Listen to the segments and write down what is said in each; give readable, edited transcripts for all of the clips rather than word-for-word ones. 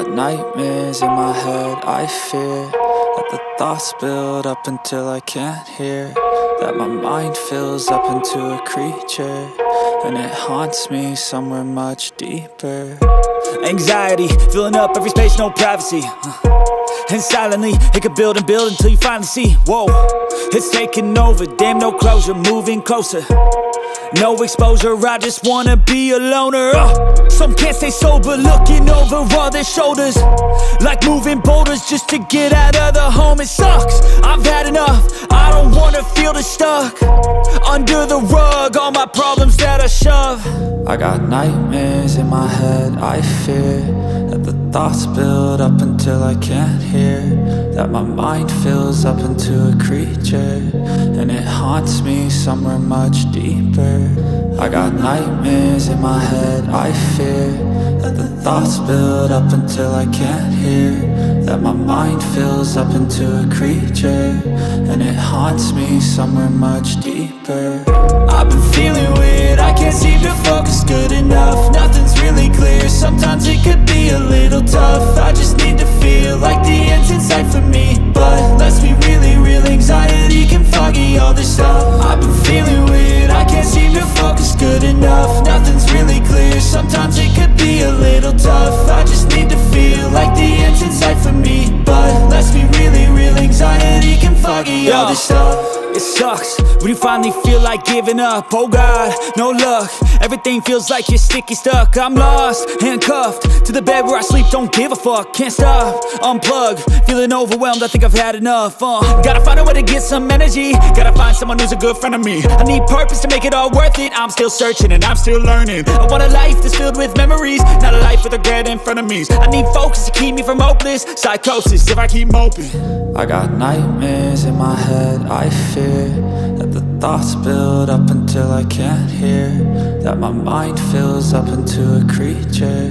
got nightmares in my head, I fear that the thoughts build up until I can't hear, that my mind fills up into a creature, and it haunts me somewhere much deeper. Anxiety, filling up every space, no privacy. And silently, it could build and build until you finally see, whoa, it's taking over, damn no closure, moving closer. No exposure, I just wanna be a loner. Some can't stay sober, looking over all their shoulders, like moving boulders just to get out of the home. It sucks, I've had enough, I don't wanna feel the stuck under the rug, all my problems that I shove. I got nightmares in my head, I fear that the thoughts build up until I can't hear, that my mind fills up into a creature, and it haunts me somewhere much deeper. I got nightmares in my head, I fear that the thoughts build up until I can't hear, that my mind fills up into a creature, and it haunts me somewhere much deeper. I've been feeling weird, I can't seem to focus good enough, nothing's really clear, sometimes it could be a little tough. I just need to feel like the end's in sight for me, but let's be really real, anxiety can foggy all this stuff. I've been feeling weird, I can't seem to focus good enough, nothing's really clear, sometimes it could be a little tough. I just need to feel like the end's in sight for me, but let's be really real, anxiety can foggy all this stuff. It sucks when you finally feel like giving up. Oh God, no luck, everything feels like you're sticky stuck. I'm lost, handcuffed to the bed where I sleep, don't give a fuck. Can't stop, unplug, feeling overwhelmed, I think I've had enough. Gotta find a way to get some energy, gotta find someone who's a good friend of me. I need purpose to make it all worth it, I'm still searching and I'm still learning. I want a life that's filled with memories, not a life with regret in front of me. I need focus to keep me from hopeless psychosis if I keep moping. I got nightmares in my head, I fear that the thoughts build up until I can't hear, that my mind fills up into a creature,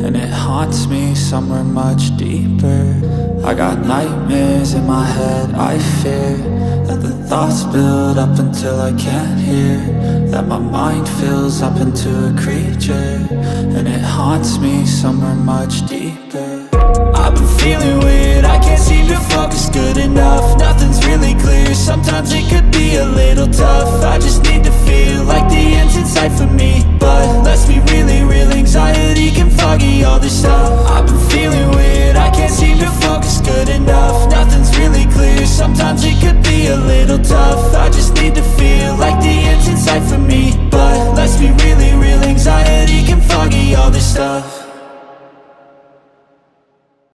and it haunts me somewhere much deeper. I got nightmares in my head, I fear that the thoughts build up until I can't hear, that my mind fills up into a creature, and it haunts me somewhere much deeper.